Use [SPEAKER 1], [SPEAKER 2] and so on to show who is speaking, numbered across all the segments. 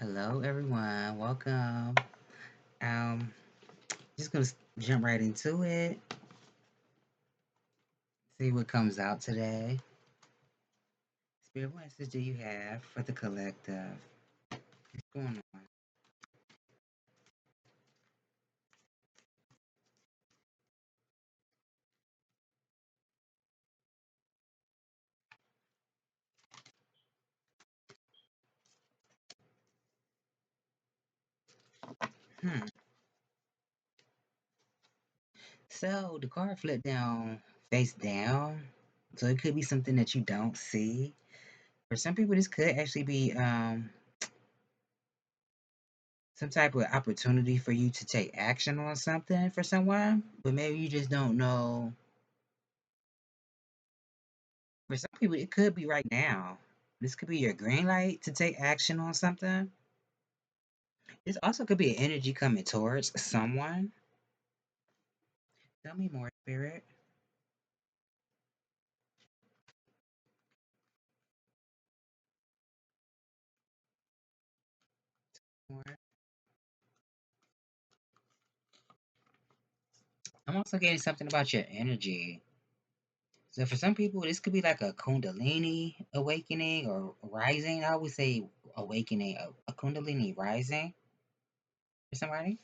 [SPEAKER 1] Hello, everyone. Welcome. Um, just gonna jump right into it. See what comes out today. Spirit, what message do you have for the collective? What's going on? Hmm. So the card flipped down, face down. So it could be something that you don't see. For some people, this could actually be some type of opportunity for you to take action on something for someone, but maybe you just don't know. For some people, it could be right now. This could be your green light to take action on something. This also could be an energy coming towards someone. Tell me more, Spirit. More. I'm also getting something about your energy. So for some people, this could be like a Kundalini awakening or rising. I would say awakening, a Kundalini rising for somebody.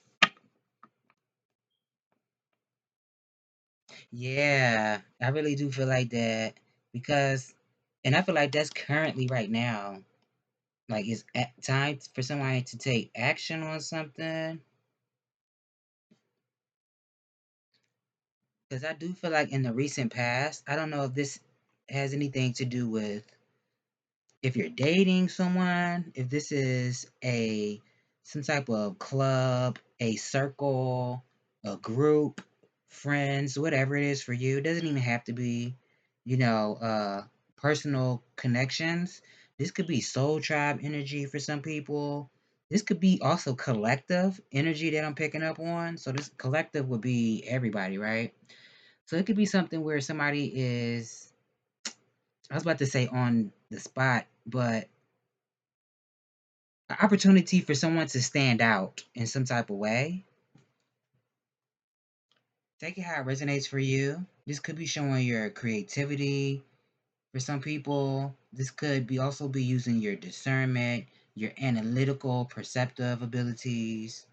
[SPEAKER 1] Yeah, I really do feel like that because, and I feel like that's currently right now. Like it's at time for somebody to take action on something. Because I do feel like in the recent past, I don't know if this has anything to do with if you're dating someone, if this is a some type of club, a circle, a group, friends, whatever it is for you. It doesn't even have to be, you know, personal connections. This could be soul tribe energy for some people. This could be also collective energy that I'm picking up on. So this collective would be everybody, right? So it could be something where somebody is, I was about to say on the spot, but an opportunity for someone to stand out in some type of way. Take it how it resonates for you. This could be showing your creativity. For some people, this could be also be using your discernment, your analytical, perceptive abilities.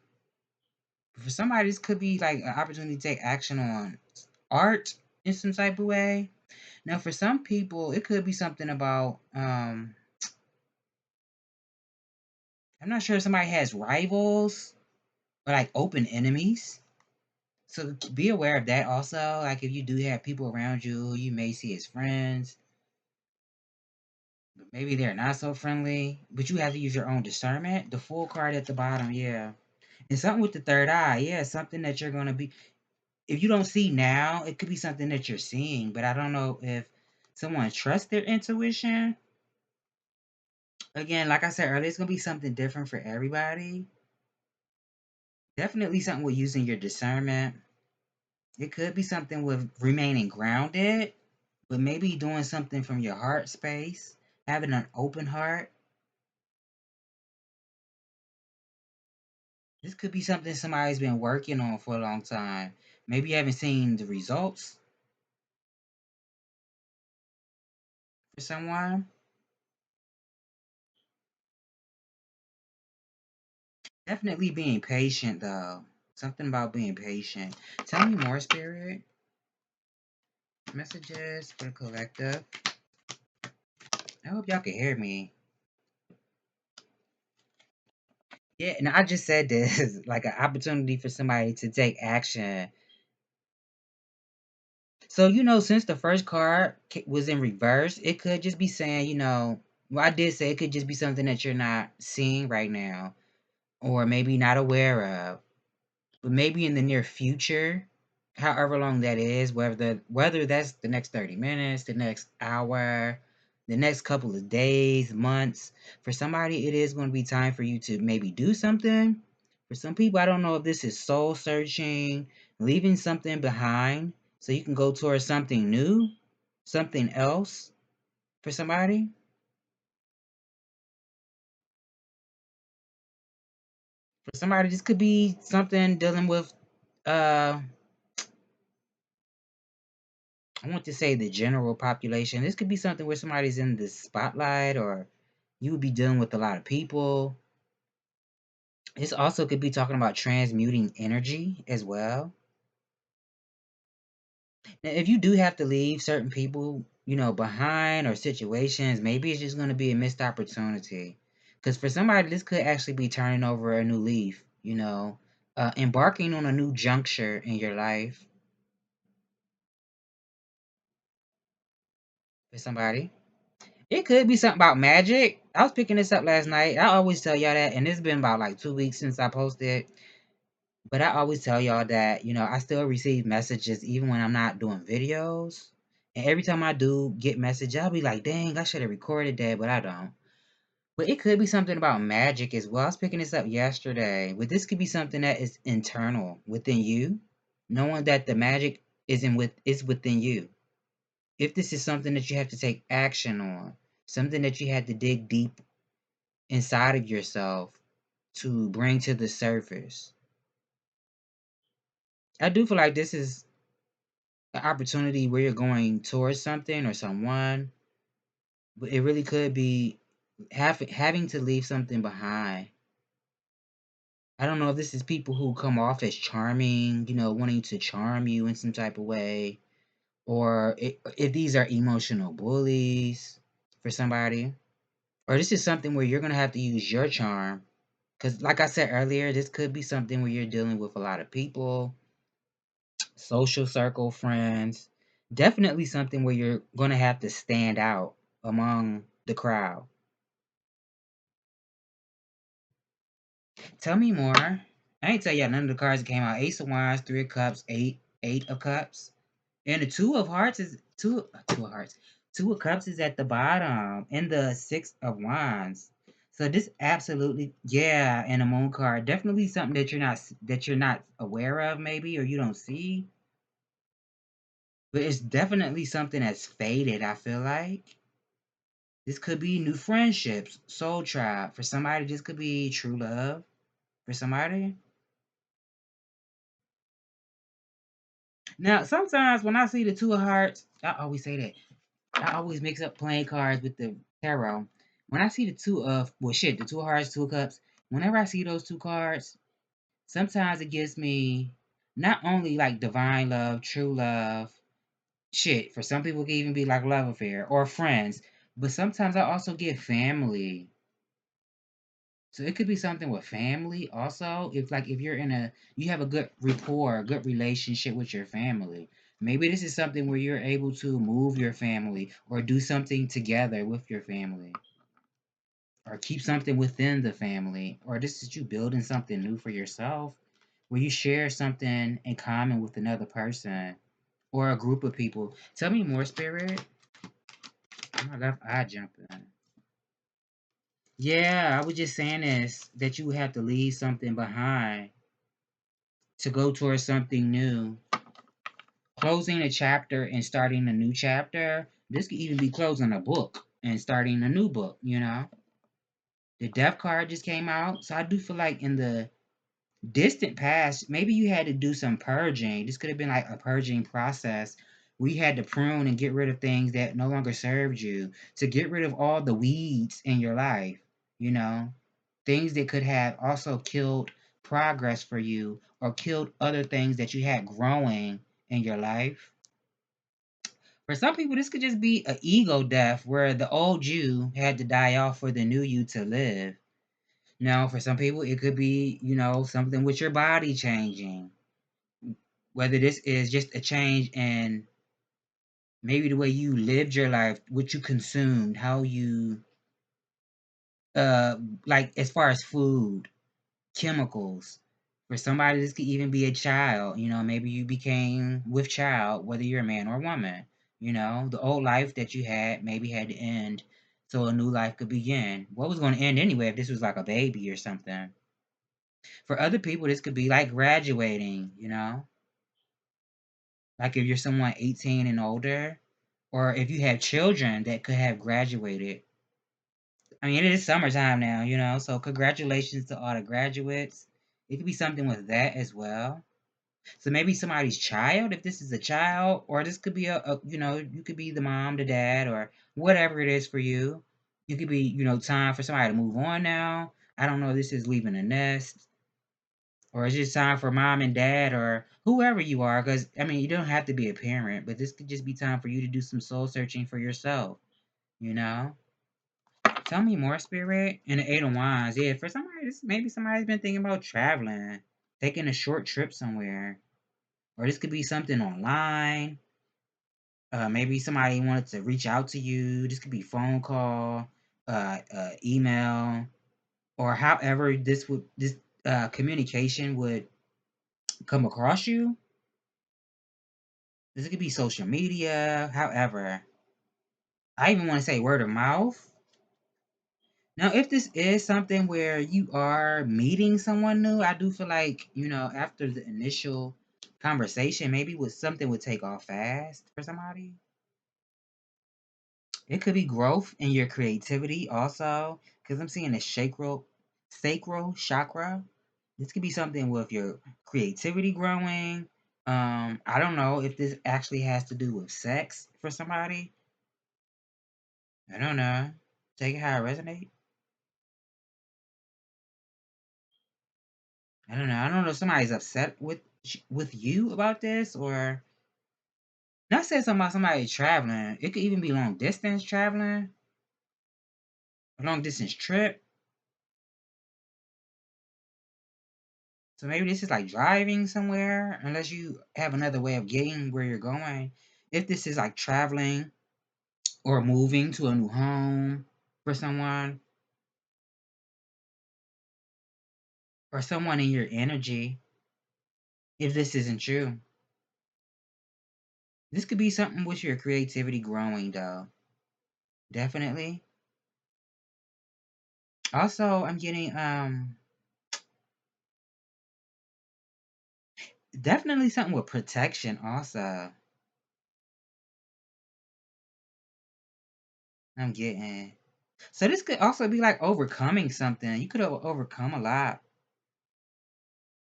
[SPEAKER 1] For somebody, this could be like an opportunity to take action on art in some type of way. Now, for some people, it could be something about I'm not sure if somebody has rivals or like open enemies. So be aware of that also. Like if you do have people around you who you may see as friends, but maybe they're not so friendly, but you have to use your own discernment. The full card at the bottom, yeah. And something with the third eye, yeah, something that you're gonna be if you don't see now, it could be something that you're seeing, but I don't know if someone trusts their intuition. Again, like I said earlier, it's gonna be something different for everybody. Definitely something with using your discernment. It could be something with remaining grounded, but maybe doing something from your heart space, having an open heart. This could be something somebody's been working on for a long time. Maybe you haven't seen the results for someone. Definitely being patient, though. Something about being patient. Tell me more, Spirit. Messages for the collective. I hope y'all can hear me. Yeah, and I just said this like an opportunity for somebody to take action. So, since the first card was in reverse, it could just be saying, well, I did say it could just be something that you're not seeing right now, or maybe not aware of, but maybe in the near future, however long that is, whether that's the next 30 minutes, the next hour, the next couple of days, months. For somebody, it is going to be time for you to maybe do something. For some people, I don't know if this is soul searching, leaving something behind so you can go towards something new, something else for somebody. For somebody, this could be something dealing with, I want to say the general population. This could be something where somebody's in the spotlight, or you would be dealing with a lot of people. This also could be talking about transmuting energy as well. Now, if you do have to leave certain people, behind, or situations, maybe it's just going to be a missed opportunity. Because for somebody, this could actually be turning over a new leaf, embarking on a new juncture in your life for somebody. It could be something about magic. I was picking this up last night. I always tell y'all that, and it's been about like 2 weeks since I posted. But I always tell y'all that, I still receive messages even when I'm not doing videos. And every time I do get message, I'll be like, dang, I should have recorded that, but I don't. But it could be something about magic as well. I was picking this up yesterday. But this could be something that is internal within you, knowing that the magic is within you. If this is something that you have to take action on, something that you had to dig deep inside of yourself to bring to the surface. I do feel like this is an opportunity where you're going towards something or someone, but it really could be having to leave something behind. I don't know if this is people who come off as charming, wanting to charm you in some type of way, or if these are emotional bullies for somebody, or this is something where you're going to have to use your charm. Because, like I said earlier, this could be something where you're dealing with a lot of people, social circle, friends. Definitely something where you're going to have to stand out among the crowd. Tell me more. I ain't tell y'all none of the cards that came out. Ace of Wands, Three of Cups, Eight of Cups. And the Two of Hearts is Two of Hearts. Two of Cups is at the bottom. And the Six of Wands. So this absolutely, yeah, and a Moon card. Definitely something that you're not aware of, maybe, or you don't see. But it's definitely something that's faded, I feel like. This could be new friendships, soul tribe. For somebody, this could be true love. For somebody. Now, sometimes when I see the Two of Hearts, I always say that. I always mix up playing cards with the tarot. When I see the Two of Hearts, Two of Cups, whenever I see those two cards, sometimes it gives me not only like divine love, true love, for some people it can even be like love affair or friends, but sometimes I also get family. So it could be something with family also. If you have a good rapport, a good relationship with your family. Maybe this is something where you're able to move your family or do something together with your family or keep something within the family, or this is you building something new for yourself where you share something in common with another person or a group of people. Tell me more, Spirit. Oh my left eye jumping. Yeah, I was just saying this that you have to leave something behind to go towards something new. Closing a chapter and starting a new chapter. This could even be closing a book and starting a new book. The death card just came out. So I do feel like in the distant past, maybe you had to do some purging. This could have been like a purging process. We had to prune and get rid of things that no longer served you, to get rid of all the weeds in your life, you know, things that could have also killed progress for you or killed other things that you had growing in your life. For some people, this could just be an ego death where the old you had to die off for the new you to live. Now, for some people, it could be, something with your body changing. Whether this is just a change in maybe the way you lived your life, what you consumed, how you, uh, like as far as food, chemicals. For somebody, this could even be a child. Maybe you became with child, whether you're a man or a woman. The old life that you had maybe had to end so a new life could begin. What was going to end anyway if this was like a baby or something? For other people, this could be like graduating. Like if you're someone 18 and older, or if you have children that could have graduated. I mean, it is summertime now, so congratulations to all the graduates. It could be something with that as well. So maybe somebody's child, if this is a child, or this could be you could be the mom, the dad, or whatever it is for you. You could be, time for somebody to move on now. I don't know if this is leaving a nest, or it's just time for mom and dad, or whoever you are. Because, I mean, you don't have to be a parent, but this could just be time for you to do some soul searching for yourself, you know? Tell me more, Spirit. And the Eight of Wands. Yeah, for somebody, maybe somebody's been thinking about traveling, taking a short trip somewhere. Or this could be something online. Maybe somebody wanted to reach out to you. This could be phone call, email, or however this communication would come across you. This could be social media. However, I even want to say word of mouth. Now, if this is something where you are meeting someone new, I do feel like, after the initial conversation, maybe something would take off fast for somebody. It could be growth in your creativity also, because I'm seeing a sacral chakra. This could be something with your creativity growing. I don't know if this actually has to do with sex for somebody. I don't know. Take it how it resonates. I don't know. I don't know if somebody's upset with you about this, or not saying something about somebody traveling. It could even be long distance traveling, a long distance trip. So maybe this is like driving somewhere, unless you have another way of getting where you're going. If this is like traveling or moving to a new home for someone, or someone in your energy, if this isn't you, this could be something with your creativity growing, though. Definitely. Also, I'm getting definitely something with protection. Also, I'm getting. So this could also be like overcoming something. You could have overcome a lot,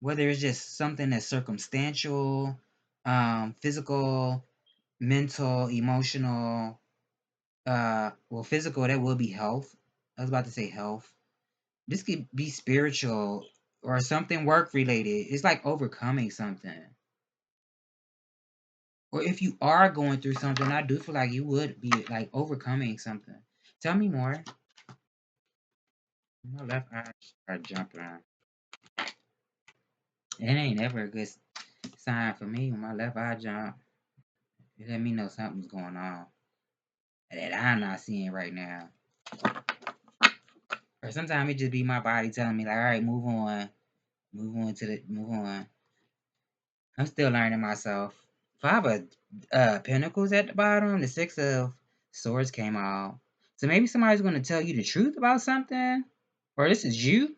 [SPEAKER 1] whether it's just something that's circumstantial, physical, mental, emotional, well, physical, that will be health. I was about to say health. This could be spiritual or something work related. It's like overcoming something. Or if you are going through something, I do feel like you would be like overcoming something. Tell me more. My left eye start jumping. It ain't ever a good sign for me when my left eye jump. It let me know something's going on that I'm not seeing right now. Or sometimes it just be my body telling me like, all right, move on. I'm still learning myself. Five of Pentacles at the bottom. The Six of Swords came out. So maybe somebody's going to tell you the truth about something, or this is you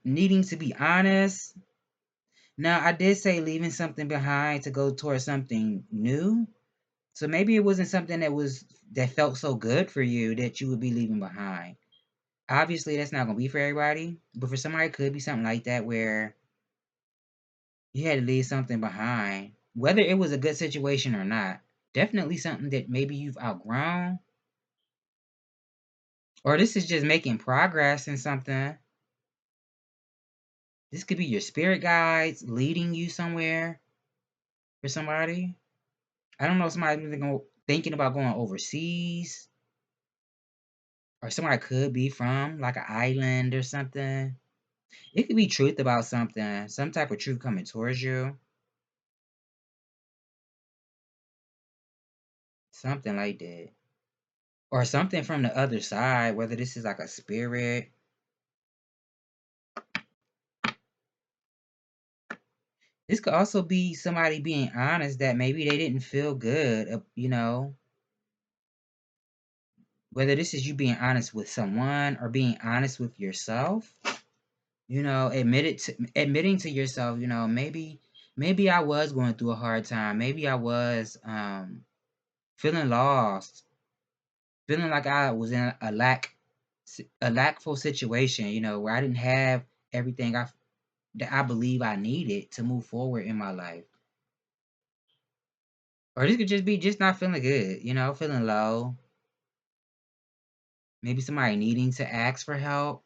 [SPEAKER 1] needing to be honest. Now, I did say leaving something behind to go towards something new. So maybe it wasn't something that felt so good for you that you would be leaving behind. Obviously, that's not going to be for everybody, but for somebody, it could be something like that where you had to leave something behind, whether it was a good situation or not. Definitely something that maybe you've outgrown, or this is just making progress in something. This could be your spirit guides leading you somewhere for somebody. I don't know if somebody's thinking about going overseas, or somebody could be from like an island or something. It could be truth about something, some type of truth coming towards you, something like that. Or something from the other side, whether this is like a spirit. This could also be somebody being honest that maybe they didn't feel good, whether this is you being honest with someone or being honest with yourself, admitting to yourself, maybe I was going through a hard time. Maybe I was feeling lost, feeling like I was in a lackful situation, where I didn't have everything that I believe I needed to move forward in my life. Or this could just be just not feeling good, feeling low. Maybe somebody needing to ask for help.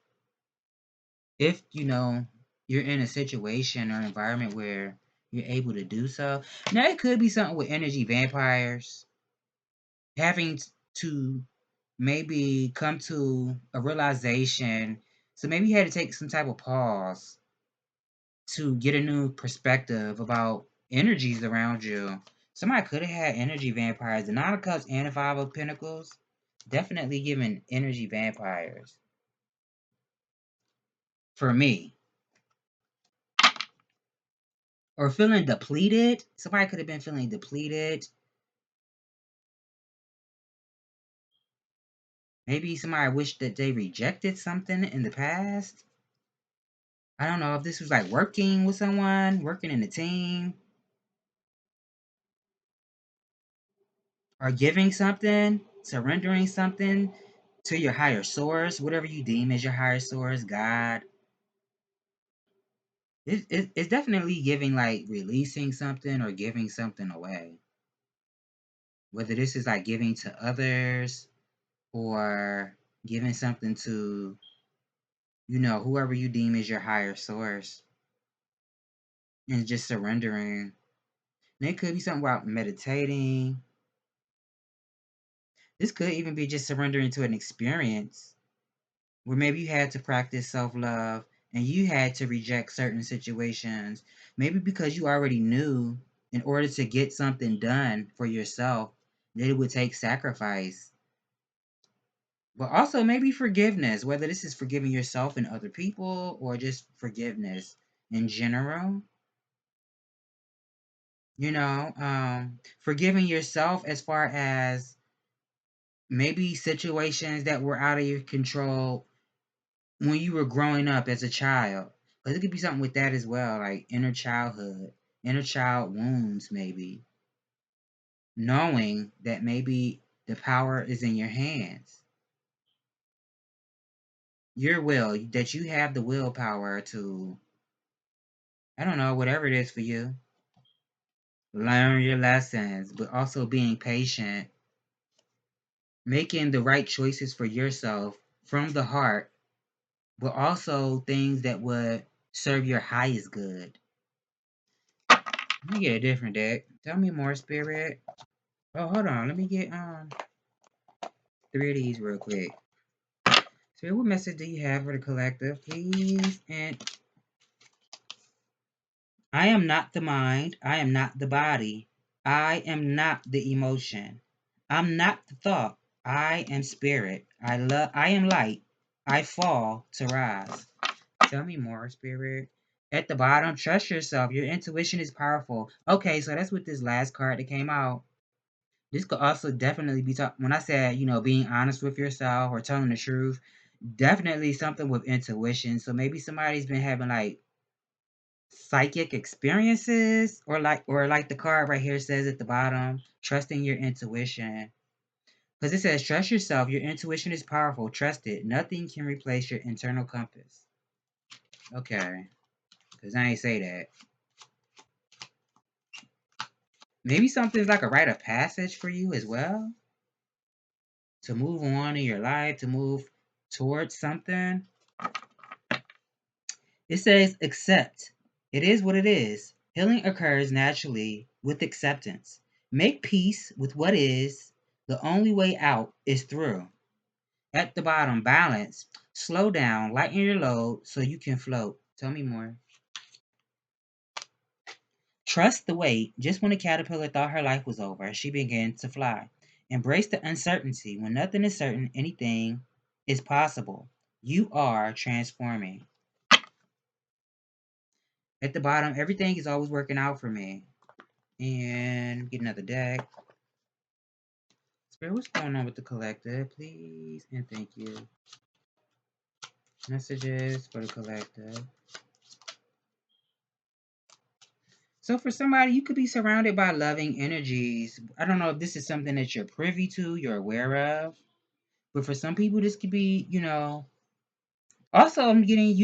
[SPEAKER 1] If, you're in a situation or environment where you're able to do so. Now, it could be something with energy vampires. Having to maybe come to a realization. So maybe you had to take some type of pause to get a new perspective about energies around you. Somebody could have had energy vampires. The Nine of Cups and the Five of Pentacles definitely giving energy vampires. For me. Or feeling depleted. Somebody could have been feeling depleted. Maybe somebody wished that they rejected something in the past. I don't know if this was like working with someone, working in a team, or giving something, surrendering something to your higher source, whatever you deem as your higher source, God. It's definitely giving, like releasing something or giving something away. Whether this is like giving to others or giving something to, whoever you deem as your higher source and just surrendering. And it could be something about meditating. This could even be just surrendering to an experience where maybe you had to practice self-love and you had to reject certain situations, maybe because you already knew in order to get something done for yourself that it would take sacrifice. But also maybe forgiveness, whether this is forgiving yourself and other people or just forgiveness in general. Forgiving yourself as far as maybe situations that were out of your control when you were growing up as a child. Because it could be something with that as well, like inner childhood, inner child wounds, maybe. Knowing that maybe the power is in your hands. Your will, that you have the willpower to, I don't know, whatever it is for you. Learn your lessons, but also being patient. Making the right choices for yourself from the heart, but also things that would serve your highest good. Let me get a different deck. Tell me more, Spirit. Oh, hold on. Let me get 3 of these real quick. Spirit, what message do you have for the collective, please? And I am not the mind. I am not the body. I am not the emotion. I'm not the thought. I am spirit. I am light. I fall to rise. Tell me more, Spirit. At the bottom, trust yourself. Your intuition is powerful. Okay, so that's what this last card that came out. This could also definitely be when I said, being honest with yourself or telling the truth, definitely something with intuition. So maybe somebody's been having like psychic experiences or like the card right here says at the bottom, trusting your intuition. Because it says, trust yourself. Your intuition is powerful. Trust it. Nothing can replace your internal compass. Okay. Because I ain't say that. Maybe something's like a rite of passage for you as well. To move on in your life, to move towards something. It says accept. It is what it is. Healing occurs naturally with acceptance. Make peace with what is. The only way out is through. At the bottom, balance. Slow down, lighten your load so you can float. Tell me more. Trust the wait. Just when a caterpillar thought her life was over, she began to fly. Embrace the uncertainty. When nothing is certain, anything is possible. You are transforming. At the bottom, everything is always working out for me. And get another deck. Spirit, what's going on with the collective? Please and thank you. Messages for the collective. So for somebody, you could be surrounded by loving energies. I don't know if this is something that you're privy to, you're aware of. But for some people, this could be, Also, I'm getting,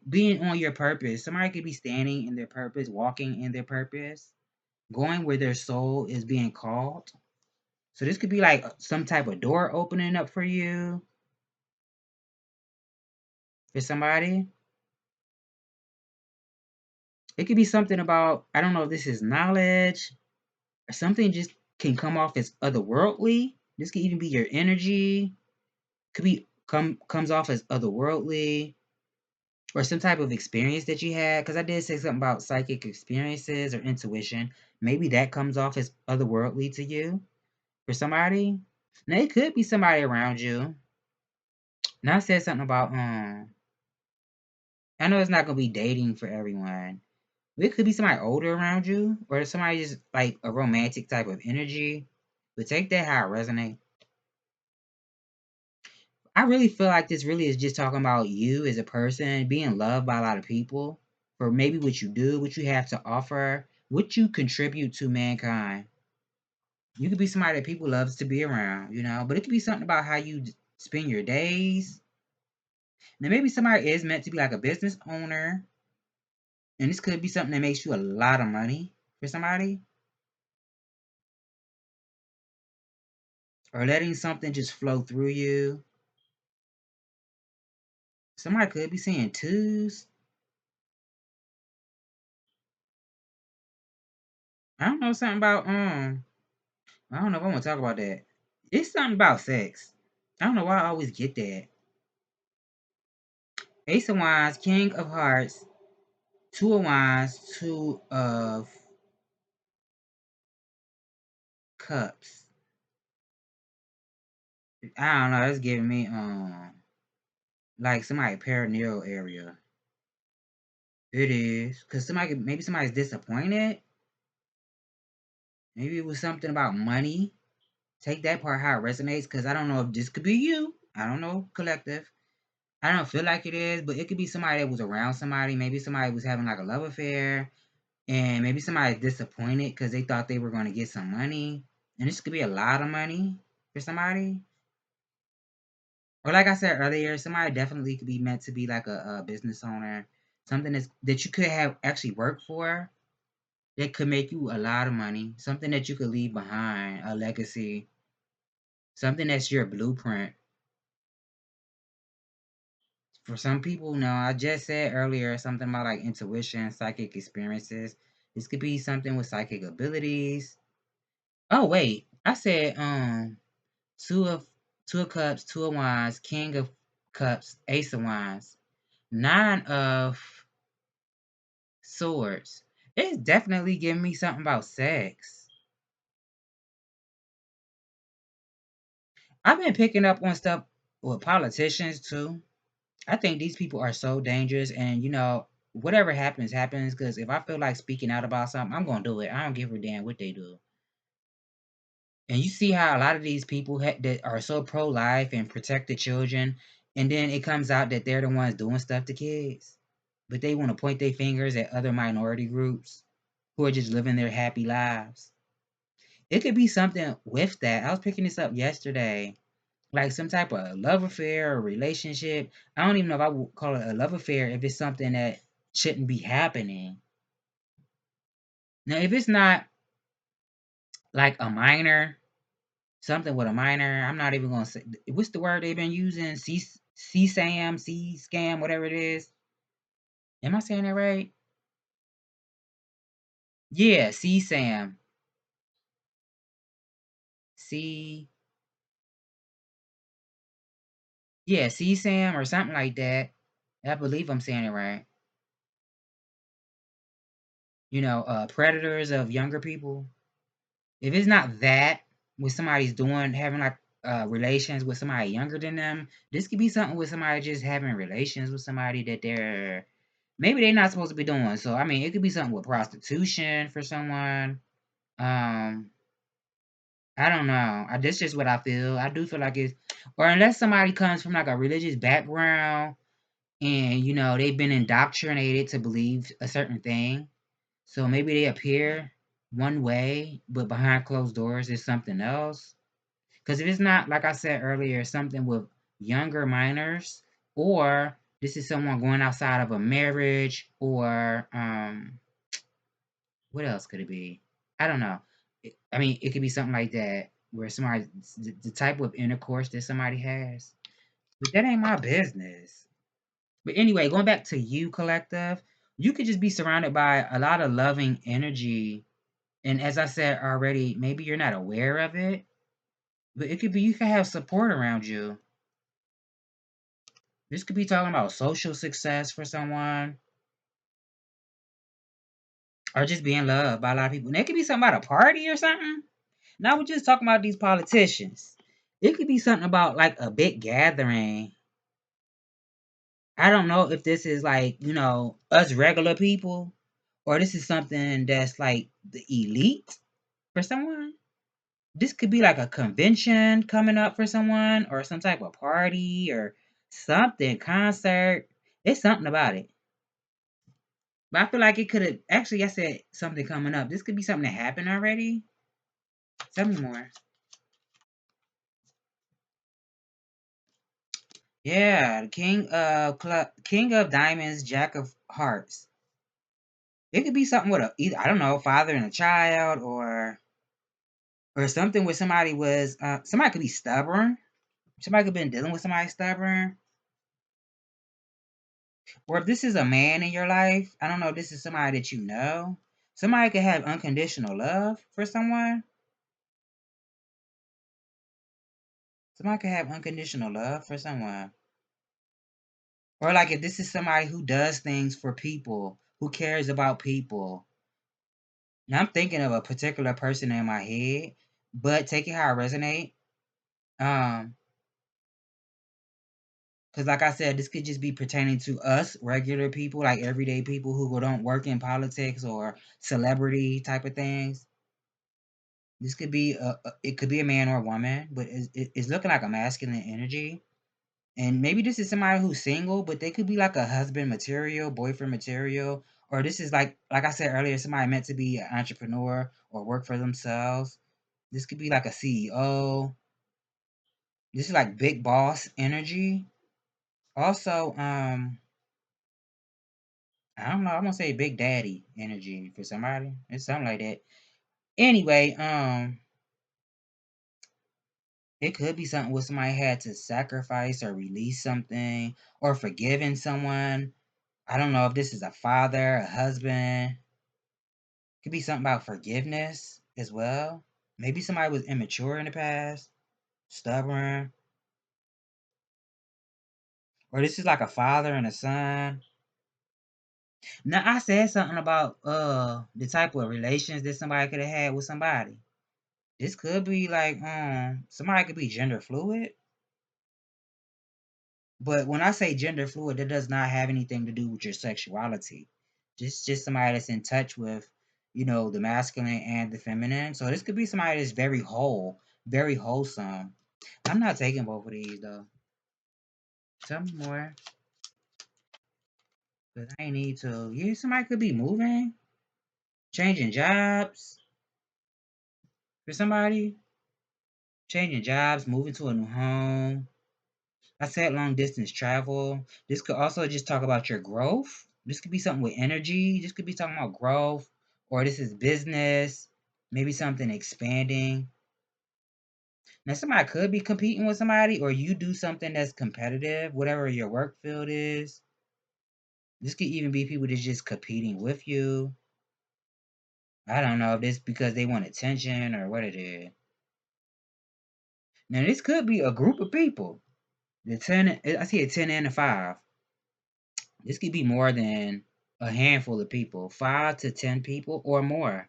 [SPEAKER 1] being on your purpose. Somebody could be standing in their purpose, walking in their purpose, going where their soul is being called. So this could be like some type of door opening up for you, for somebody. It could be something about, I don't know if this is knowledge or something just can come off as otherworldly. This could even be your energy. Could be comes off as otherworldly or some type of experience that you had. Because I did say something about psychic experiences or intuition. Maybe that comes off as otherworldly to you for somebody. Now it could be somebody around you. Now I said something about I know it's not gonna be dating for everyone. It could be somebody older around you, or somebody just like a romantic type of energy. But take that how it resonates. I really feel like this really is just talking about you as a person being loved by a lot of people for maybe what you do, what you have to offer, what you contribute to mankind. You could be somebody that people loves to be around, but it could be something about how you spend your days. Now maybe somebody is meant to be like a business owner, and this could be something that makes you a lot of money for somebody, or letting something just flow through you. Somebody could be seeing twos. I don't know something about I don't know if I want to talk about that. It's something about sex. I don't know why I always get that. Ace of Wands, King of Hearts, Two of Wands, Two of Cups. I don't know. It's giving me like somebody perineal area. It is because maybe somebody's disappointed. Maybe it was something about money. Take that part how it resonates because I don't know if this could be you. I don't know, collective. I don't feel like it is, but it could be somebody that was around somebody. Maybe somebody was having like a love affair, and maybe somebody's disappointed because they thought they were going to get some money, and this could be a lot of money for somebody. Or like I said earlier, somebody definitely could be meant to be like a business owner, something that you could have actually worked for that could make you a lot of money, something that you could leave behind, a legacy, something that's your blueprint. For some people, no, I just said earlier something about like intuition, psychic experiences. This could be something with psychic abilities. Oh wait, I said two of two of cups, two of wands, king of cups, ace of wands, nine of swords. It's definitely giving me something about sex. I've been picking up on stuff with politicians too. I think these people are so dangerous, and whatever happens, happens. Because if I feel like speaking out about something, I'm gonna do it. I don't give a damn what they do. And you see how a lot of these people that are so pro-life and protect the children, and then it comes out that they're the ones doing stuff to kids, but they want to point their fingers at other minority groups who are just living their happy lives. It could be something with that. I was picking this up yesterday, like some type of love affair or relationship. I don't even know if I would call it a love affair if it's something that shouldn't be happening. Now, if it's not like a minor, something with a minor, I'm not even gonna say what's the word they've been using. C-SAM, C-scam, whatever it is. Am I saying that right? Yeah, C-SAM. C Yeah, C-SAM or something like that. I believe I'm saying it right. Predators of younger people. If it's not that, what somebody's doing, having like relations with somebody younger than them, this could be something with somebody just having relations with somebody that maybe they're not supposed to be doing. So I mean, it could be something with prostitution for someone. Um, I don't know. That's just what I feel. I do feel like it's, or unless somebody comes from like a religious background and they've been indoctrinated to believe a certain thing. So maybe they appear one way, but behind closed doors is something else. Because if it's not, like I said earlier, something with younger minors or This is someone going outside of a marriage, or what else could it be? I don't know. I mean, it could be something like that where somebody, the type of intercourse that somebody has. But that ain't my business. But anyway, going back to you, collective, you could just be surrounded by a lot of loving energy. And as I said already, maybe you're not aware of it, but it could be you can have support around you. This could be talking about social success for someone, or just being loved by a lot of people. And it could be something about a party or something. Now we're just talking about these politicians. It could be something about like a big gathering. I don't know if this is like, us regular people, or this is something that's like the elite for someone. This could be like a convention coming up for someone, or some type of party, or something, concert. It's something about it. But I feel like it could have actually, I said something coming up. This could be something that happened already. Tell me more. Yeah, the King of Diamonds, Jack of Hearts. It could be something with either, I don't know, father and a child, or something where somebody could be stubborn. Somebody could have been dealing with somebody stubborn. Or if this is a man in your life, I don't know if this is somebody that you know. Somebody could have unconditional love for someone. Somebody could have unconditional love for someone. Or like if this is somebody who does things for people, who cares about people. Now I'm thinking of a particular person in my head, but take it how I resonate. Um, because like I said, this could just be pertaining to us, regular people, like everyday people who don't work in politics or celebrity type of things. This could be it could be a man or a woman, but it's looking like a masculine energy. And maybe this is somebody who's single, but they could be like a husband material, boyfriend material, or this is like I said earlier, somebody meant to be an entrepreneur or work for themselves. This could be like a CEO. This is like big boss energy. Also, I don't know, I'm gonna say big daddy energy for somebody. It's something like that. Anyway, it could be something where somebody had to sacrifice or release something or forgiving someone. I don't know if this is a father, a husband. Could be something about forgiveness as well. Maybe somebody was immature in the past, stubborn. Or this is like a father and a son. Now I said something about the type of relations that somebody could have had with somebody. This could be like somebody could be gender fluid. But when I say gender fluid, that does not have anything to do with your sexuality. Just somebody that's in touch with, the masculine and the feminine. So this could be somebody that's very whole, very wholesome. I'm not taking both of these though. Tell me more. Cause I ain't need to. Yeah, somebody could be moving, changing jobs for somebody, changing jobs, moving to a new home. I said long distance travel. This could also just talk about your growth. This could be something with energy. This could be talking about growth, or this is business, maybe something expanding. Now, somebody could be competing with somebody, or you do something that's competitive, whatever your work field is. This could even be people that's just competing with you. I don't know if this because they want attention or what it is. Now, this could be a group of people. I see a 10 and a 5. This could be more than a handful of people, 5 to 10 people or more.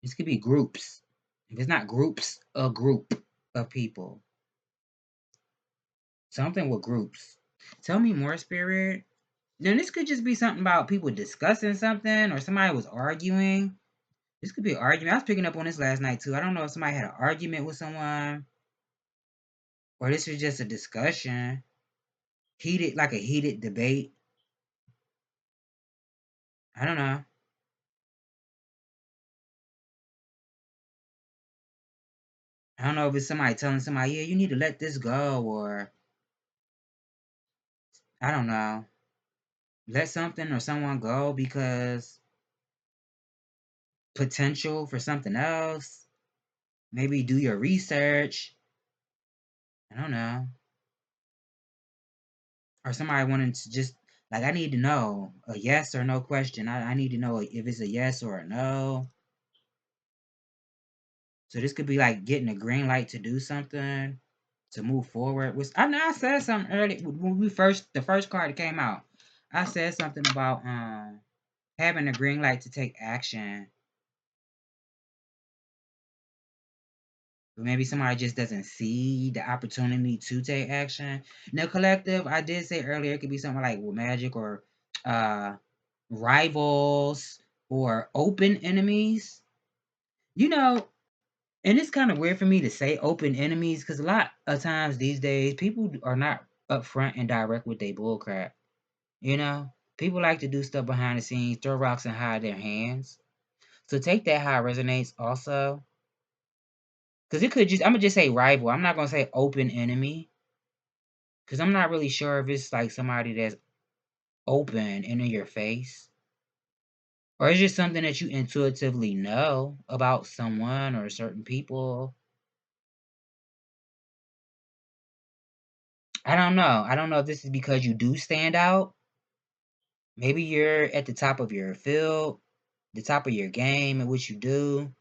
[SPEAKER 1] This could be groups. If it's not groups, a group of people. Something with groups. Tell me more, Spirit. Then this could just be something about people discussing something or somebody was arguing. This could be an argument. I was picking up on this last night too. I don't know if somebody had an argument with someone or this was just a discussion. Like a heated debate. I don't know. I don't know if it's somebody telling somebody, yeah, you need to let this go, or I don't know, let something or someone go because potential for something else. Maybe do your research. I don't know. Or somebody wanting to just, like, I need to know a yes or no question. I need to know if it's a yes or a no. So this could be like getting a green light to do something, to move forward. I know I said something earlier when the first card that came out. I said something about having a green light to take action. But maybe somebody just doesn't see the opportunity to take action. Now, collective, I did say earlier, it could be something like with magic or uh rivals or open enemies. You know, and it's kind of weird for me to say open enemies because a lot of times these days people are not upfront and direct with their bullcrap. You know, people like to do stuff behind the scenes, throw rocks and hide their hands. So take that how it resonates also. Because it could just, I'm going to just say rival. I'm not going to say open enemy. Because I'm not really sure if it's like somebody that's open and in your face. Or it's just something that you intuitively know about someone or certain people. I don't know. I don't know if this is because you do stand out. Maybe you're at the top of your field, the top of your game at what you do.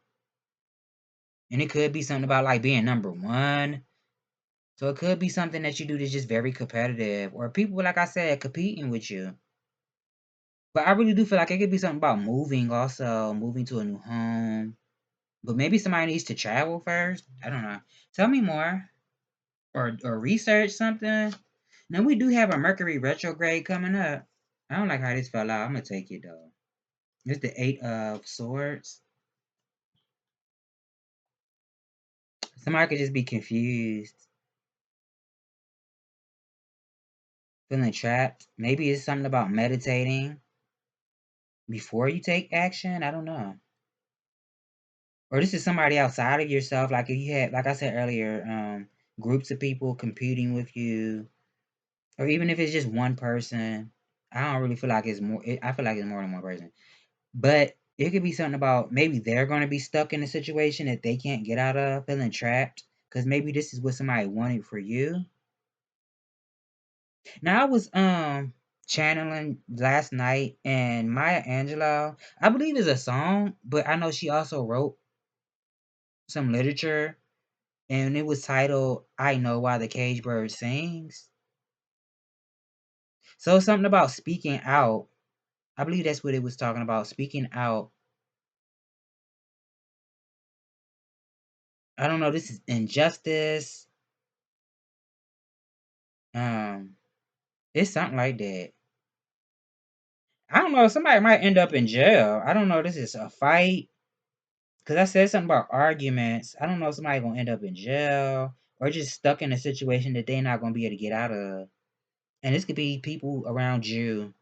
[SPEAKER 1] And it could be something about like being number one. So it could be something that you do that's just very competitive. Or people, like I said, competing with you. But I really do feel like it could be something about moving also, moving to a new home. But maybe somebody needs to travel first. I don't know. Tell me more. Or research something. Now we do have a Mercury retrograde coming up. I don't like how this fell out. I'm gonna take it though. It's the Eight of Swords. Somebody could just be confused, feeling trapped. Maybe it's something about meditating before you take action. I don't know. Or this is somebody outside of yourself. Like if you had, like I said earlier, groups of people competing with you, or even if it's just one person. I don't really feel like it's more. I feel like it's more than one person. But it could be something about maybe they're going to be stuck in a situation that they can't get out of, feeling trapped. Because maybe this is what somebody wanted for you. Now I was channeling last night, and Maya Angelou, I believe is a song, but I know she also wrote some literature, and it was titled "I Know Why the Cage Bird Sings." So something about speaking out. I believe that's what it was talking about, speaking out. I don't know. This is injustice. Um, it's something like that. I don't know. Somebody might end up in jail. I don't know. This is a fight. Because I said something about arguments. I don't know if somebody gonna end up in jail or just stuck in a situation that they're not gonna be able to get out of. And this could be people around you.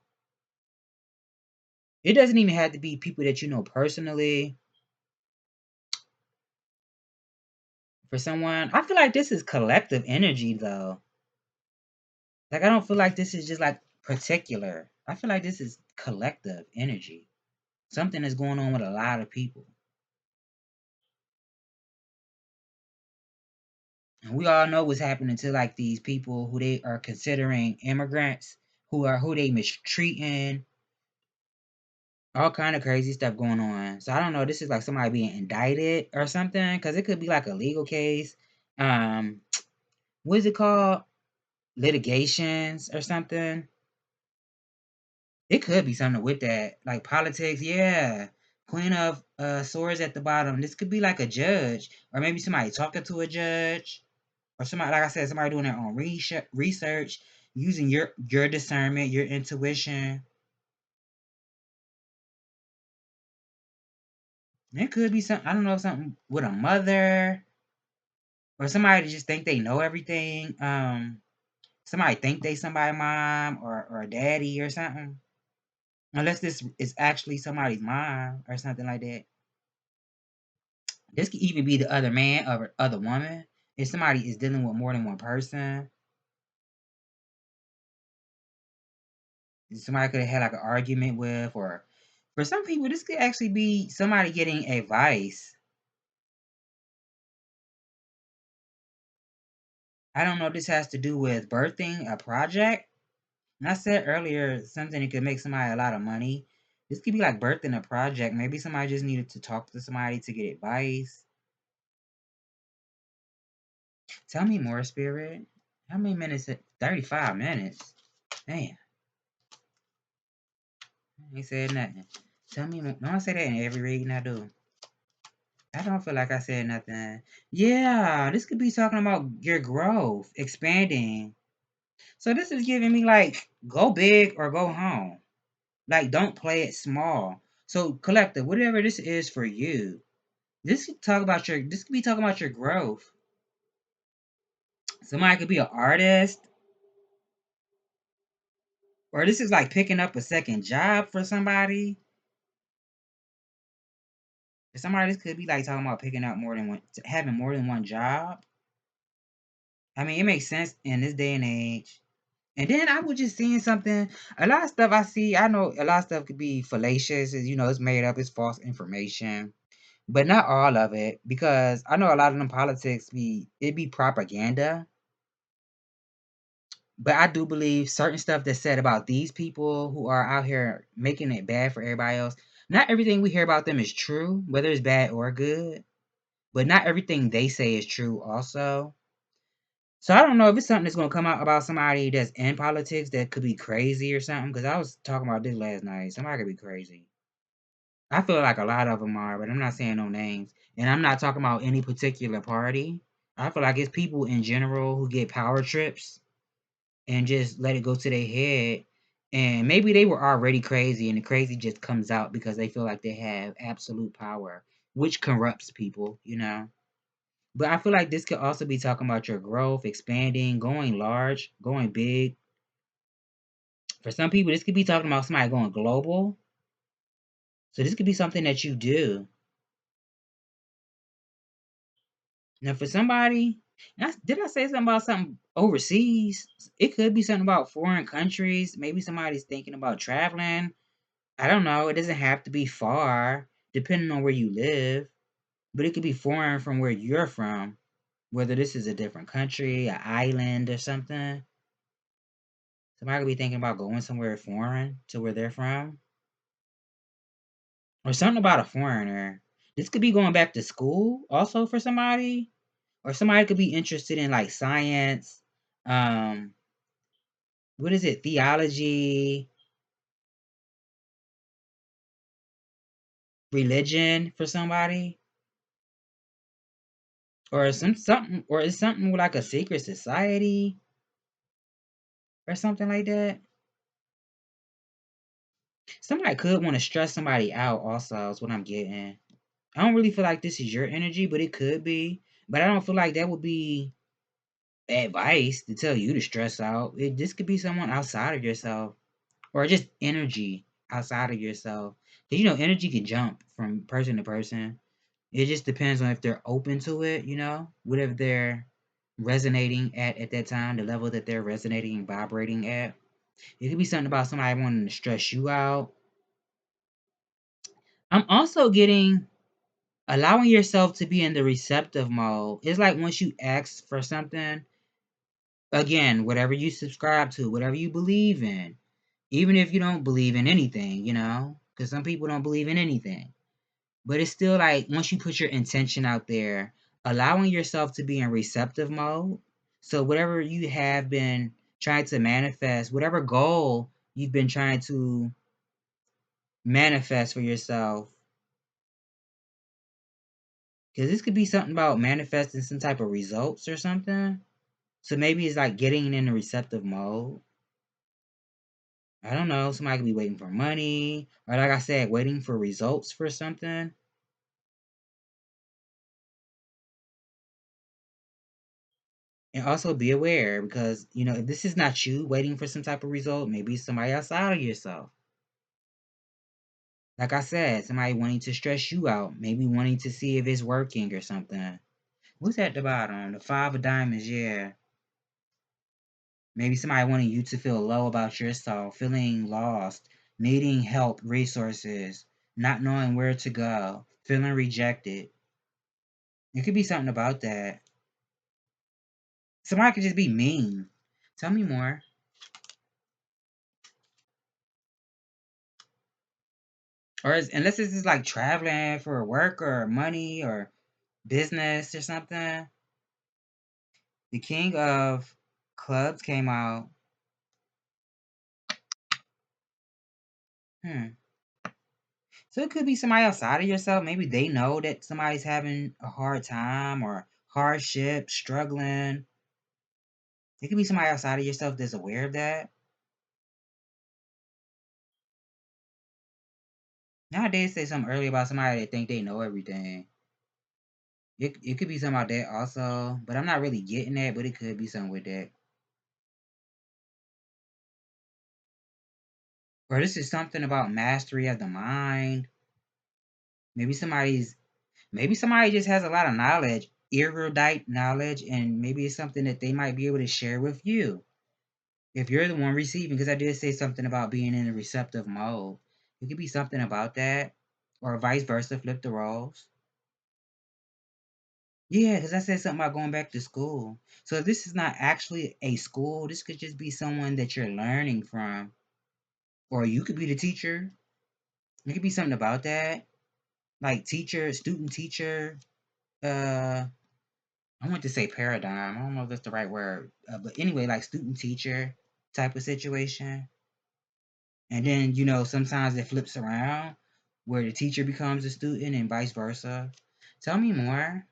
[SPEAKER 1] It doesn't even have to be people that you know personally. For someone, I feel like this is collective energy though. Like I don't feel like this is just like particular. I feel like this is collective energy. Something is going on with a lot of people. And we all know what's happening to like these people who they are considering immigrants, who they mistreating, all kind of crazy stuff going on. So I don't know. This is like somebody being indicted or something, because it could be like a legal case. Um, what is it called? Litigations or something. It could be something with that, like politics. Yeah, Queen of Swords at the bottom. This could be like a judge, or maybe somebody talking to a judge, or somebody, like I said, somebody doing their own research, using your discernment, your intuition. It could be something, I don't know, something with a mother or somebody just think they know everything. Somebody think they somebody's mom or a daddy or something. Unless this is actually somebody's mom or something like that. This could even be the other man or other woman. If somebody is dealing with more than one person. somebody could have had like an argument with, or for some people, this could actually be somebody getting advice. I don't know if this has to do with birthing a project. And I said earlier something that could make somebody a lot of money. This could be like birthing a project. Maybe somebody just needed to talk to somebody to get advice. Tell me more, Spirit. How many minutes? 35 minutes. Man, I ain't said nothing. Tell me more. No, I say that in every reading I do. I don't feel like I said nothing. Yeah, this could be talking about your growth, expanding. So this is giving me like, go big or go home. Like, don't play it small. So, collective, whatever this is for you, this could be talking about your growth. Somebody could be an artist, or this is like picking up a second job for somebody. For somebody, this could be like talking about picking up more than one, having more than one job. I mean, it makes sense in this day and age. And then I was just seeing something. A lot of stuff I see, I know a lot of stuff could be fallacious. It's made up. It's false information. But not all of it, because I know a lot of them politics be propaganda. But I do believe certain stuff that's said about these people who are out here making it bad for everybody else. Not everything we hear about them is true, whether it's bad or good. But not everything they say is true also. So I don't know if it's something that's gonna come out about somebody that's in politics that could be crazy or something. Because I was talking about this last night. Somebody could be crazy. I feel like a lot of them are, but I'm not saying no names. And I'm not talking about any particular party. I feel like it's people in general who get power trips and just let it go to their head. And maybe they were already crazy, and the crazy just comes out because they feel like they have absolute power, which corrupts people. But I feel like this could also be talking about your growth, expanding, going large, going big. For some people, this could be talking about somebody going global. So this could be something that you do. Now, for somebody, did I say something about something overseas? It could be something about foreign countries. Maybe somebody's thinking about traveling. I don't know. It doesn't have to be far, depending on where you live. But it could be foreign from where you're from. Whether this is a different country, an island, or something. Somebody could be thinking about going somewhere foreign to where they're from. Or something about a foreigner. This could be going back to school also for somebody. Or somebody could be interested in like science, um, what is it, theology, religion for somebody, or something, or it's something like a secret society or something like that. Somebody could want to stress somebody out. Also, is what I'm getting. I don't really feel like this is your energy, but it could be. But I don't feel like that would be advice to tell you to stress out. This could be someone outside of yourself, or just energy outside of yourself. Because energy can jump from person to person. It just depends on if they're open to it, whatever they're resonating at that time, the level that they're resonating and vibrating at. It could be something about somebody wanting to stress you out. I'm also getting allowing yourself to be in the receptive mode. It's like once you ask for something, again, whatever you subscribe to, whatever you believe in, even if you don't believe in anything, because some people don't believe in anything. But it's still like once you put your intention out there, allowing yourself to be in receptive mode. So whatever you have been trying to manifest, whatever goal you've been trying to manifest for yourself, because this could be something about manifesting some type of results or something. So maybe it's like getting in a receptive mode. I don't know. Somebody could be waiting for money, or like I said, waiting for results for something. And also be aware because, if this is not you waiting for some type of result, maybe it's somebody outside of yourself. Like I said, somebody wanting to stress you out, maybe wanting to see if it's working or something. What's at the bottom? The five of diamonds, yeah. Maybe somebody wanting you to feel low about yourself, feeling lost, needing help, resources, not knowing where to go, feeling rejected. It could be something about that. Somebody could just be mean. Tell me more. Or unless it's just like traveling for work or money or business or something. The King of Clubs came out. Hmm. So it could be somebody outside of yourself. Maybe they know that somebody's having a hard time or hardship, struggling. It could be somebody outside of yourself that's aware of that. Now I did say something earlier about somebody that think they know everything. It could be something about that also, but I'm not really getting that, but it could be something with that. Or this is something about mastery of the mind. Maybe somebody just has a lot of knowledge, erudite knowledge, and maybe it's something that they might be able to share with you. If you're the one receiving, because I did say something about being in a receptive mode. It could be something about that. Or vice versa, flip the roles. Yeah, because I said something about going back to school. So if this is not actually a school, this could just be someone that you're learning from. Or you could be the teacher. It could be something about that. Like teacher, student teacher. Uh I want to say paradigm. I don't know if that's the right word. But anyway, like student teacher type of situation. And then, sometimes it flips around where the teacher becomes a student and vice versa. Tell me more.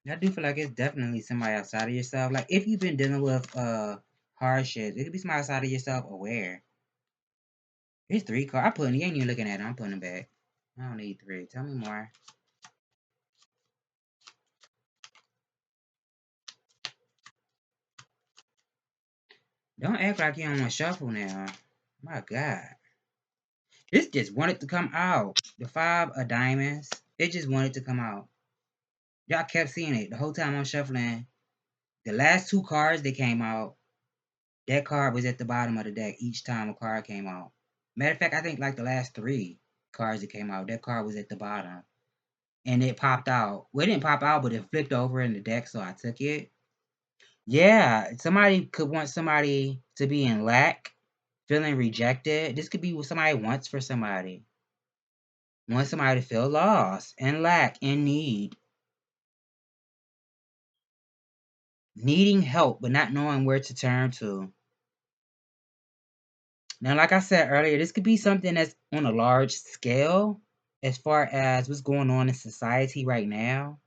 [SPEAKER 1] I do feel like it's definitely somebody outside of yourself. Like if you've been dealing with hardships, it could be somebody outside of yourself aware. It's three cards. You ain't even looking at it. I'm putting them back. I don't need three. Tell me more. Don't act like you don't want to shuffle now. My God. This just wanted to come out. The five of diamonds. It just wanted to come out. Y'all kept seeing it the whole time I'm shuffling. The last two cards that came out, that card was at the bottom of the deck each time a card came out. Matter of fact, I think like the last three cards that came out, that card was at the bottom. And it popped out. Well, it didn't pop out, but it flipped over in the deck, so I took it. Yeah, somebody could want somebody to be in lack, feeling rejected. This could be what somebody wants for somebody. Want somebody to feel lost, and lack, in need. Needing help, but not knowing where to turn to. Now, like I said earlier, this could be something that's on a large scale as far as what's going on in society right now,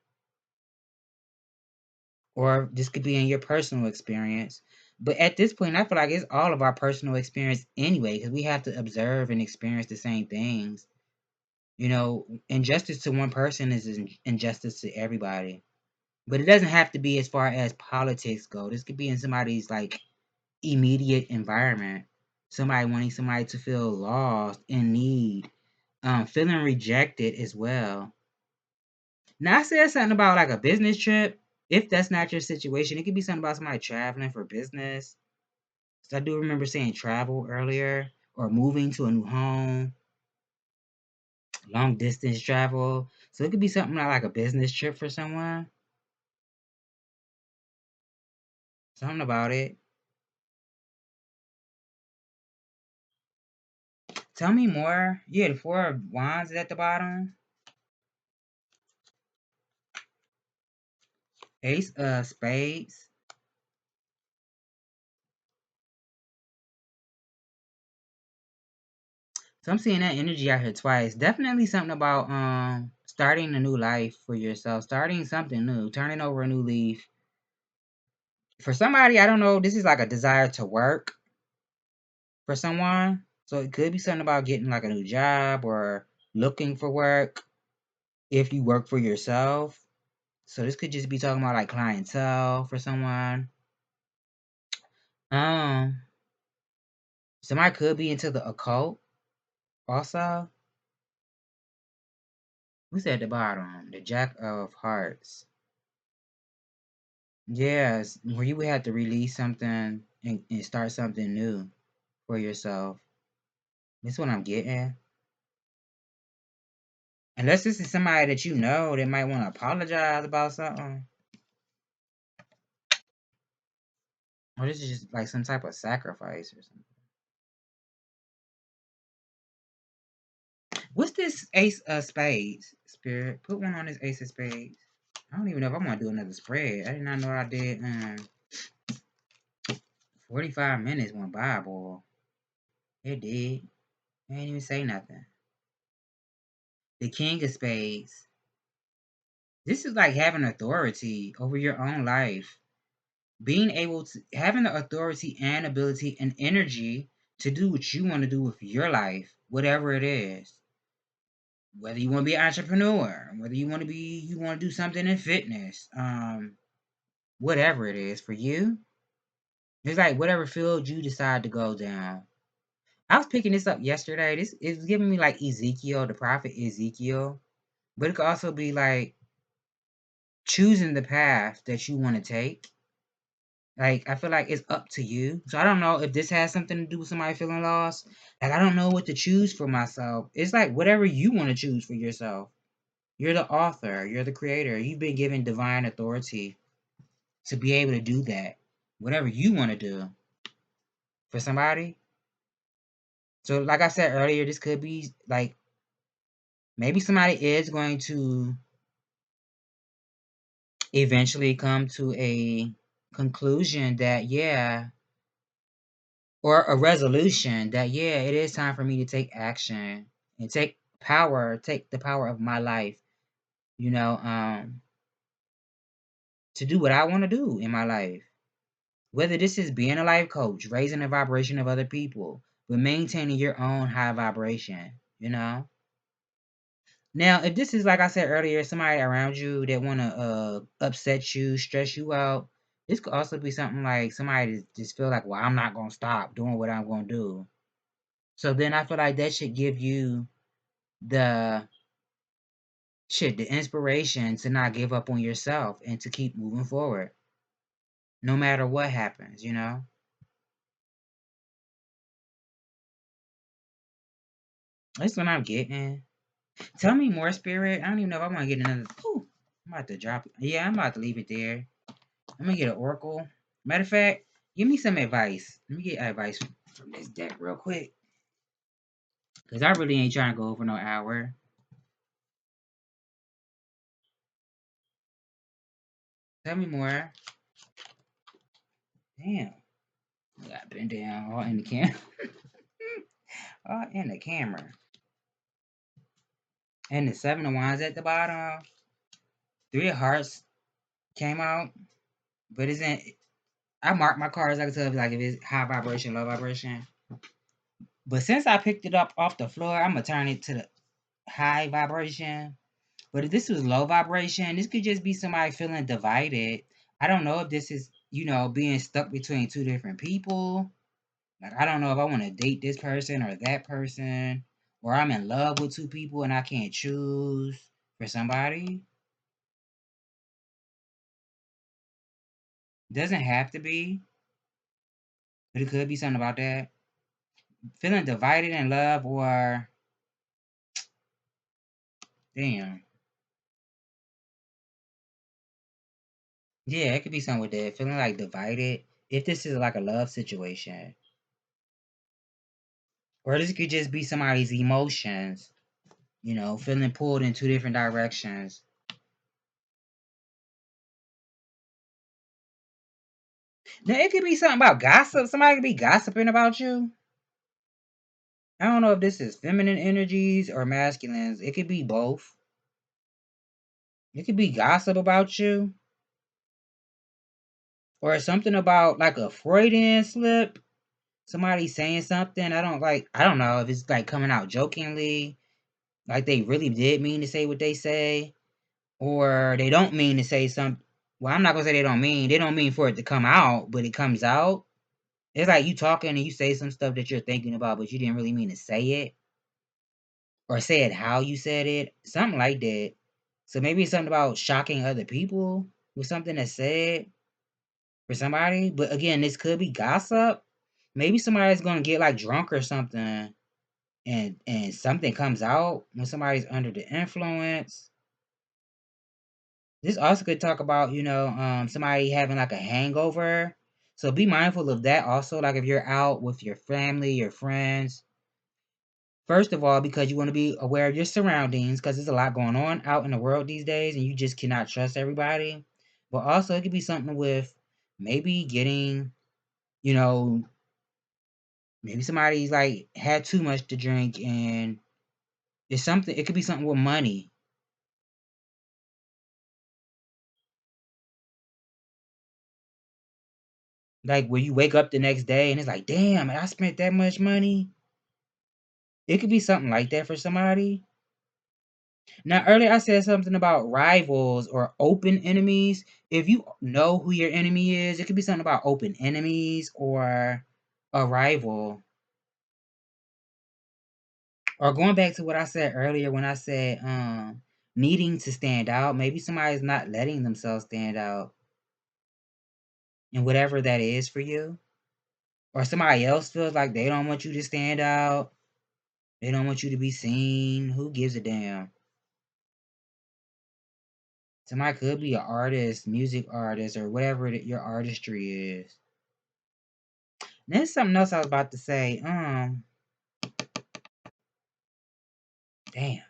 [SPEAKER 1] or this could be in your personal experience. But at this point, I feel like it's all of our personal experience anyway, because we have to observe and experience the same things. Injustice to one person is injustice to everybody. But it doesn't have to be as far as politics go. This could be in somebody's like immediate environment. Somebody wanting somebody to feel lost, in need, feeling rejected as well. Now I said something about like a business trip. If that's not your situation, it could be something about somebody traveling for business. So I do remember saying travel earlier, or moving to a new home, long distance travel. So it could be something like a business trip for someone. Something about it. Tell me more. Yeah, the four of wands is at the bottom. Ace of spades. So I'm seeing that energy out here twice. Definitely something about starting a new life for yourself, starting something new, turning over a new leaf. For somebody, I don't know, this is like a desire to work for someone. So it could be something about getting like a new job or looking for work if you work for yourself. So this could just be talking about like clientele for someone. Um, Somebody could be into the occult also. Who's at the bottom? The Jack of Hearts. Yes, where you would have to release something and start something new for yourself. That's what I'm getting. Unless this is somebody that you know that might want to apologize about something. Or this is just like some type of sacrifice or something. What's this ace of spades, Spirit? Put one on this ace of spades. I don't even know if I'm gonna do another spread. I did not know I did 45 minutes went by, boy. It did. I ain't even say nothing. The king of spades. This is like having authority over your own life. Being able to having the authority and ability and energy to do what you want to do with your life, whatever it is. Whether you want to be an entrepreneur, whether you want to do something in fitness, whatever it is for you. It's like whatever field you decide to go down. I was picking this up yesterday. This is giving me like Ezekiel, the prophet Ezekiel. But it could also be like choosing the path that you want to take. Like, I feel like it's up to you. So I don't know if this has something to do with somebody feeling lost. Like, I don't know what to choose for myself. It's like whatever you want to choose for yourself. You're the author, you're the creator. You've been given divine authority to be able to do that. Whatever you want to do for somebody. So, like I said earlier, this could be like maybe somebody is going to eventually come to a conclusion that, yeah, or a resolution that, yeah, it is time for me to take action and take the power of my life, you know, to do what I want to do in my life. Whether this is being a life coach, raising the vibration of other people, but maintaining your own high vibration, you know. Now, if this is like I said earlier, somebody around you that want to upset you, stress you out, this could also be something like somebody just feel like, well, I'm not gonna stop doing what I'm gonna do. So then I feel like that should give you the the inspiration to not give up on yourself and to keep moving forward, no matter what happens. You know, that's what I'm getting. Tell me more, Spirit. I don't even know if I want to get another. Ooh, I'm about to drop it. Yeah, I'm about to leave it there. I'm gonna get an oracle. Matter of fact, give me some advice. Let me get advice from this deck real quick, cause I really ain't trying to go over no hour. Tell me more. Damn, I got bent down all in the camera, all in the camera, and the 7 of Wands at the bottom. 3 of Hearts came out, but isn't I mark my cards like I tell you, like if it's high vibration, low vibration. But since I picked it up off the floor, I'm gonna turn it to the high vibration. But if this was low vibration, this could just be somebody feeling divided. I don't know if this is, being stuck between two different people. Like, I don't know if I want to date this person or that person, or I'm in love with two people and I can't choose for somebody. Doesn't have to be, but it could be something about that. Feeling divided in love, or damn. Yeah, it could be something with that. Feeling like divided. If this is like a love situation. Or this could just be somebody's emotions, feeling pulled in two different directions. Now, it could be something about gossip. Somebody could be gossiping about you. I don't know if this is feminine energies or masculines. It could be both. It could be gossip about you. Or something about like a Freudian slip. Somebody saying something. I don't know if it's like coming out jokingly. Like they really did mean to say what they say. Or they don't mean to say something. Well, I'm not gonna say they don't mean for it to come out, but it comes out. It's like you talking and you say some stuff that you're thinking about, but you didn't really mean to say it. Or say it how you said it. Something like that. So maybe it's something about shocking other people with something that's said. for somebody. But again, this could be gossip. Maybe somebody's gonna get like drunk or something, and something comes out when somebody's under the influence. This also could talk about, somebody having like a hangover. So be mindful of that also. Like if you're out with your family, your friends, first of all, because you want to be aware of your surroundings, because there's a lot going on out in the world these days, and you just cannot trust everybody. But also, it could be something with maybe getting, you know, maybe somebody's like had too much to drink, and it's something. It could be something with money. Like where you wake up the next day and it's like, damn, I spent that much money. It could be something like that for somebody. Now, earlier I said something about rivals or open enemies. If you know who your enemy is, it could be something about open enemies or a rival. Or going back to what I said earlier when I said needing to stand out, maybe somebody's not letting themselves stand out in whatever that is for you. Or somebody else feels like they don't want you to stand out. They don't want you to be seen. Who gives a damn? Somebody could be an artist, music artist, or whatever your artistry is. There's something else I was about to say. Damn,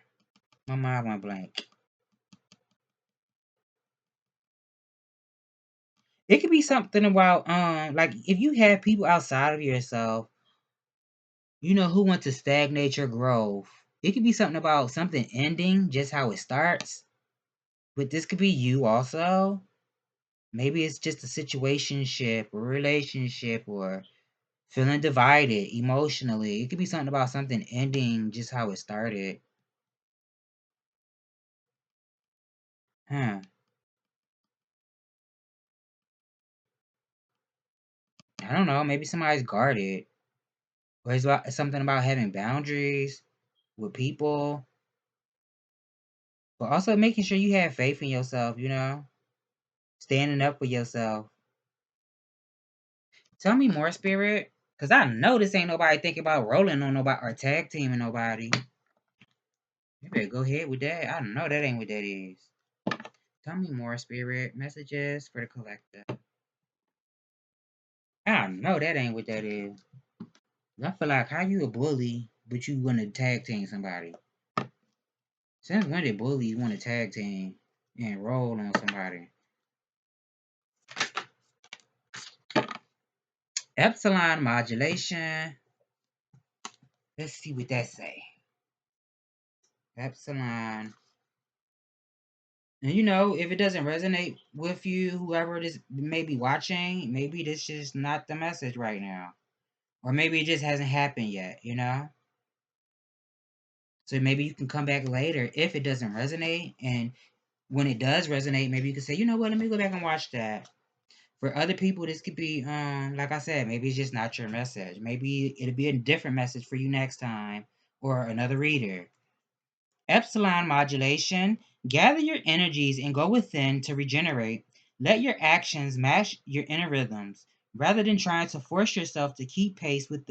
[SPEAKER 1] my mind went blank. It could be something about like if you have people outside of yourself, who want to stagnate your growth. It could be something about something ending, just how it starts. But this could be you also. Maybe it's just a situationship or relationship or feeling divided emotionally. It could be something about something ending just how it started. Huh. I don't know. Maybe somebody's guarded. Or it's something about having boundaries with people. But also making sure you have faith in yourself. Standing up for yourself. Tell me more, Spirit. Because I know this ain't nobody thinking about rolling on nobody or tag teaming nobody. You better go ahead with that. I know that ain't what that is. Tell me more, Spirit. Messages for the collective. I know that ain't what that is. I feel like how you a bully, but you want to tag team somebody? Since when did bullies want to tag team and roll on somebody? Epsilon modulation. Let's see what that say. Epsilon. And if it doesn't resonate with you, whoever this may be watching, maybe this is not the message right now. Or maybe it just hasn't happened yet. So maybe you can come back later if it doesn't resonate. And when it does resonate, maybe you can say, you know what, let me go back and watch that. For other people, this could be, like I said, maybe it's just not your message. Maybe it'll be a different message for you next time or another reader. Epsilon modulation. Gather your energies and go within to regenerate. Let your actions match your inner rhythms rather than trying to force yourself to keep pace with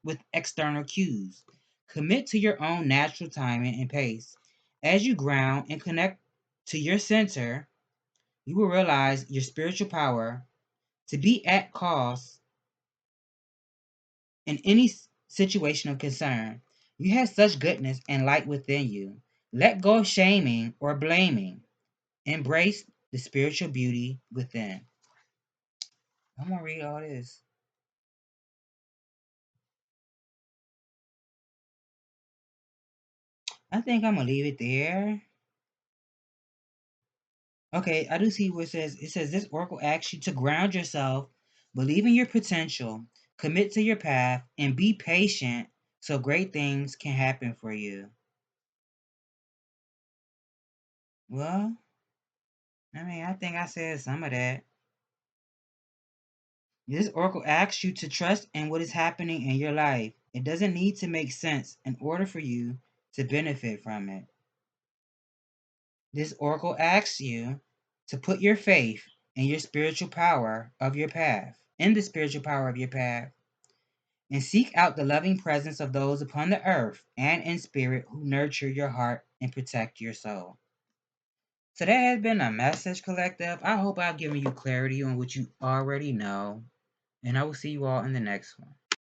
[SPEAKER 1] with external cues. Commit to your own natural timing and pace. As you ground and connect to your center, you will realize your spiritual power to be at cause in any situation of concern. You have such goodness and light within you. Let go of shaming or blaming. Embrace the spiritual beauty within. I'm gonna read all this. I think I'm gonna leave it there. Okay, I do see where it says this oracle asks you to ground yourself, believe in your potential, commit to your path, and be patient so great things can happen for you. Well, I think I said some of that. This oracle asks you to trust in what is happening in your life. It doesn't need to make sense in order for you to benefit from it. This oracle asks you to put your faith in your spiritual power of your path, in the spiritual power of your path, and seek out the loving presence of those upon the earth and in spirit who nurture your heart and protect your soul. So that has been a message, collective. I hope I've given you clarity on what you already know, and I will see you all in the next one.